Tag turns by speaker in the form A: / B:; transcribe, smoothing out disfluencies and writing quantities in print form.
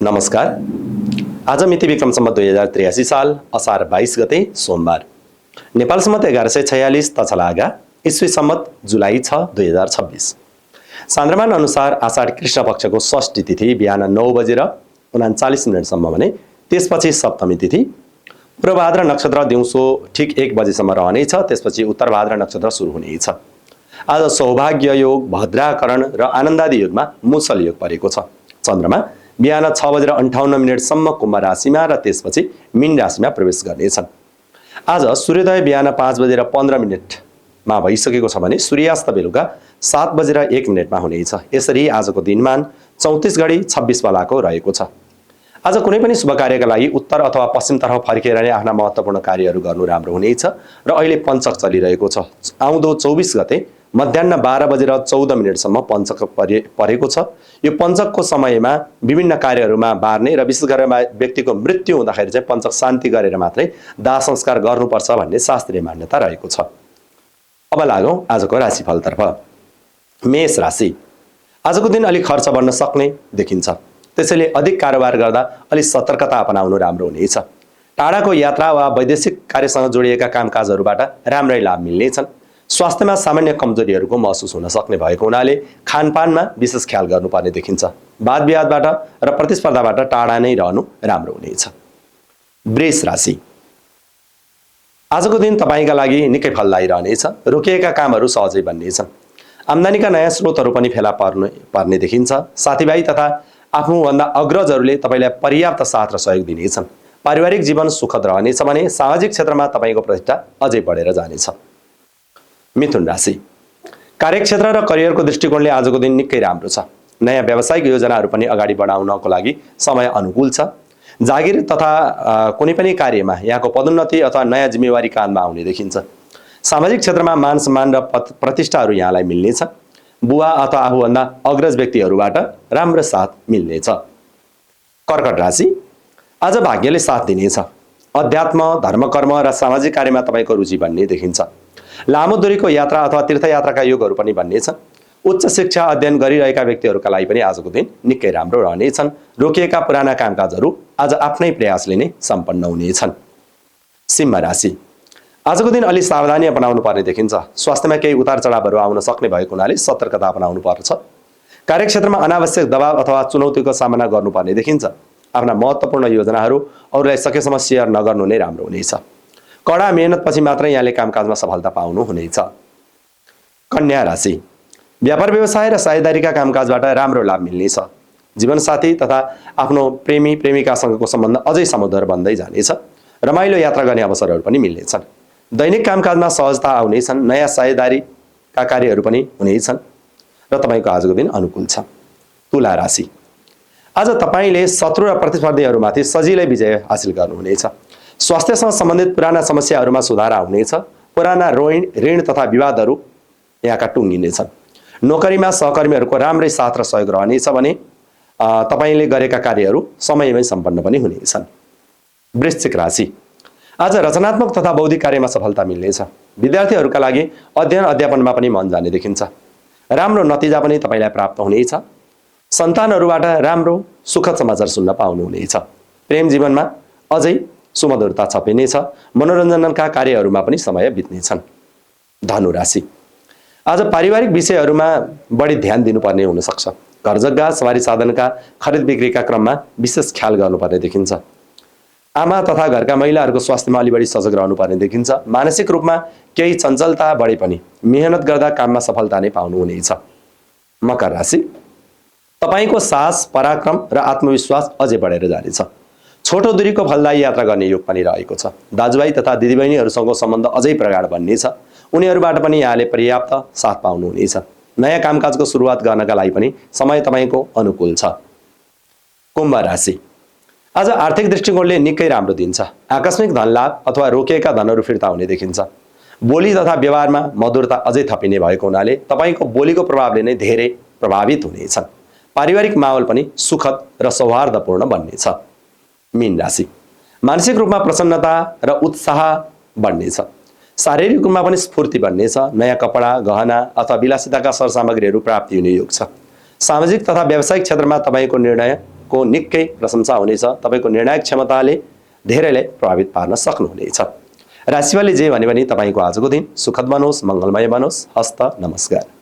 A: नमस्कार। आज मिति विक्रम सम्मत 2083 साल असार 22 गते सोमबार। नेपाल सम्मत 1146 तछलागा ईस्वी सम्मत जुलाई 6 2026। चान्द्रमान अनुसार आषाढ कृष्ण पक्षको षष्ठी तिथि बिहान 9:39 भने त्यसपछि सप्तमी तिथि। पूर्वभाद्र नक्षत्र दिउँसो ठिक 1 बजेसम्म रहनेछ, त्यसपछि उत्तरभाद्र नक्षत्र सुरु हुनेछ। आज सौभाग्य योग, भद्राकरण र आनन्दादि योगमा मुसल योग परेको छ। चन्द्रमा बिहान 6:58 कुम्भ राशिमा र त्यसपछि मीन राशिमा प्रवेश गर्नेछन्। आज सूर्योदय बिहान 5:15 भइसकेको छ भने सूर्यास्त बेलुका 7:01 हुनेछ। यसरी आजको दिनमान 34 घडी 26 बेलाको रहेको छ। आज कुनै पनि शुभ कार्यका लागि उत्तर अथवा पश्चिमतर्फ फर्केर नै आफ्ना महत्त्वपूर्ण कार्यहरू गर्नु राम्रो हुनेछ र अहिले पञ्चक चलिरहेको छ। आउँदो 24 गते मध्याह्न 12:14 पञ्चक परेको छ। यो पञ्चकको समयमा विभिन्न कार्यहरूमा बार्ने र विशेष गरेर व्यक्तिको मृत्यु हुँदाखेरि चाहिँ पञ्चक शान्ति गरेर मात्रै दाह संस्कार गर्नुपर्छ भन्ने शास्त्रीय मान्यता रहेको छ। अब लागौँ आजको राशिफलतर्फ। मेष राशि। आजको दिन अलि खर्च बढ्न सक्ने देखिन्छ, त्यसैले अधिक कारोबार गर्दा अलि सतर्कता अपनाउनु राम्रो हुनेछ। टाढाको यात्रा वा वैदेशिक कार्यसँग जोडिएका कामकाजहरूबाट राम्रै लाभ मिल्नेछन्। स्वास्थ्यमा सामान्य कमजोरीहरूको महसुस हुन सक्ने भएको हुनाले खानपानमा विशेष ख्याल गर्नुपर्ने देखिन्छ। वाद विवादबाट र प्रतिस्पर्धाबाट टाढा नै रहनु राम्रो हुनेछ। वृष राशि। आजको दिन तपाईँका लागि निकै फलदायी रहनेछ। रोकिएका कामहरू सहजै बन्नेछन्। आम्दानीका नयाँ स्रोतहरू पनि फेला पर्ने देखिन्छ। साथीभाइ तथा आफूभन्दा अग्रजहरूले तपाईँलाई पर्याप्त साथ र सहयोग दिनेछन्। पारिवारिक जीवन सुखद रहनेछ भने सामाजिक क्षेत्रमा तपाईँको प्रतिष्ठा अझै बढेर जानेछ। मिथुन राशि। कार्यक्षेत्र र करियरको दृष्टिकोणले आजको दिन निकै राम्रो छ। नयाँ व्यावसायिक योजनाहरू पनि अगाडि बढाउनको लागि समय अनुकूल छ। जागिर तथा कुनै पनि कार्यमा यहाँको पदोन्नति अथवा नयाँ जिम्मेवारी काँधमा आउने देखिन्छ। सामाजिक क्षेत्रमा मान सम्मान र प्रतिष्ठाहरू यहाँलाई मिल्नेछ। बुवा अथवा आफूभन्दा अग्रज व्यक्तिहरूबाट राम्रो साथ मिल्नेछ। कर्कट राशि। आज भाग्यले साथ दिनेछ। अध्यात्म, धर्मकर्म र सामाजिक कार्यमा तपाईँको रुचि बन्ने देखिन्छ। लामो दूरीको यात्रा अथवा तीर्थयात्राका योगहरू पनि बन्नेछन्। उच्च शिक्षा अध्ययन गरिरहेका व्यक्तिहरूका लागि पनि आजको दिन निकै राम्रो रहनेछन्। रोकिएका पुराना कामकाजहरू आज आफ्नै प्रयासले नै सम्पन्न हुनेछन्। सिंह राशि। आजको दिन अलि सावधानी अपनाउनु पर्ने देखिन्छ। स्वास्थ्यमा केही उतार चढावहरू आउन सक्ने भएको हुनाले सतर्कता अपनाउनु पर्छ। कार्यक्षेत्रमा अनावश्यक दबाव अथवा चुनौतीको सामना गर्नुपर्ने देखिन्छ। आफ्ना महत्त्वपूर्ण योजनाहरू अरूलाई सकेसम्म सेयर नगर्नु नै राम्रो हुनेछ। कडा मेहनतपछि मात्रै यहाँले कामकाजमा सफलता पाउनु हुनेछ। कन्या राशि। व्यापार व्यवसाय र साझेदारीका कामकाजबाट राम्रो लाभ मिल्नेछ। जीवनसाथी तथा आफ्नो प्रेमी प्रेमिकासँगको सम्बन्ध अझै समुद्र बन्दै जानेछ। रमाइलो यात्रा गर्ने अवसरहरू पनि मिल्नेछन्। दैनिक कामकाजमा सहजता आउनेछन्। नयाँ साझेदारीका कार्यहरू पनि हुनेछन् र तपाईँको आजको दिन अनुकूल छ। तुला राशि। आज तपाईँले शत्रु र प्रतिस्पर्धीहरूमाथि सजिलै विजय हासिल गर्नुहुनेछ। स्वास्थ्यसँग सम्बन्धित पुराना समस्याहरूमा सुधार आउनेछ। पुराना ऋण तथा विवादहरू यहाँका टुङ्गिनेछन्। नोकरीमा सहकर्मीहरूको राम्रै साथ र सहयोग रहनेछ भने तपाईँले गरेका कार्यहरू समयमै सम्पन्न पनि हुनेछन्। वृश्चिक राशि। आज रचनात्मक तथा बौद्धिक कार्यमा सफलता मिल्नेछ। विद्यार्थीहरूका लागि अध्ययन अध्यापनमा पनि मन जाने देखिन्छ। राम्रो नतिजा पनि तपाईँलाई प्राप्त हुनेछ। सन्तानहरूबाट राम्रो सुखद समाचार सुन्न पाउनुहुनेछ। प्रेम जीवनमा अझै सुमधुरता छपिनेछ। मनोरञ्जनका कार्यहरूमा पनि समय बित्नेछन्। धनु राशि। आज पारिवारिक विषयहरूमा बढी ध्यान दिनुपर्ने हुन सक्छ। घर जग्गा सवारी साधनका खरिद बिक्रीका क्रममा विशेष ख्याल गर्नुपर्ने देखिन्छ। आमा तथा घरका महिलाहरूको स्वास्थ्यमा अलि बढी सजग रहनुपर्ने देखिन्छ। मानसिक रूपमा केही चञ्चलता बढे पनि मेहनत गर्दा काममा सफलता नै पाउनुहुनेछ। मकर राशि। तपाईँको साहस, पराक्रम र आत्मविश्वास अझै बढेर जानेछ। छोटो दूरीको फलदायी यात्रा गर्ने योग पनि रहेको छ। दाजुभाइ तथा दिदीबहिनीहरूसँगको सम्बन्ध अझै प्रगाढ बन्नेछ। उनीहरूबाट पनि यहाँले पर्याप्त साथ पाउनुहुनेछ। नयाँ कामकाजको सुरुवात गर्नका लागि पनि समय तपाईँको अनुकूल छ। कुम्भ राशि। आज आर्थिक दृष्टिकोणले निकै राम्रो दिन छ। आकस्मिक धन लाभ अथवा रोकिएका धनहरू फिर्ता हुने देखिन्छ। बोली तथा व्यवहारमा मधुरता अझै थपिने भएको हुनाले तपाईँको बोलीको प्रभावले नै धेरै प्रभावित हुनेछन्। पारिवारिक माहौल पनि सुखद र सौहार्दपूर्ण बन्नेछ। मीन राशि। मानसिक रूपमा प्रसन्नता र उत्साह बढ्नेछ। शारीरिक रूपमा पनि स्फूर्ति बढ्नेछ। नयाँ कपडा, गहना अथवा विलासिताका सरसामग्रीहरू प्राप्ति हुने योग छ। सामाजिक तथा व्यावसायिक क्षेत्रमा तपाईँको निर्णय को निकै प्रशंसा हुनेछ। तपाईँको निर्णायक क्षमताले धेरैलाई प्रभावित पार्न सक्नुहुनेछ। राशिफलले जे भने पनि तपाईँको आजको दिन सुखद बनोस्, मङ्गलमय बनोस्। हस्त नमस्कार।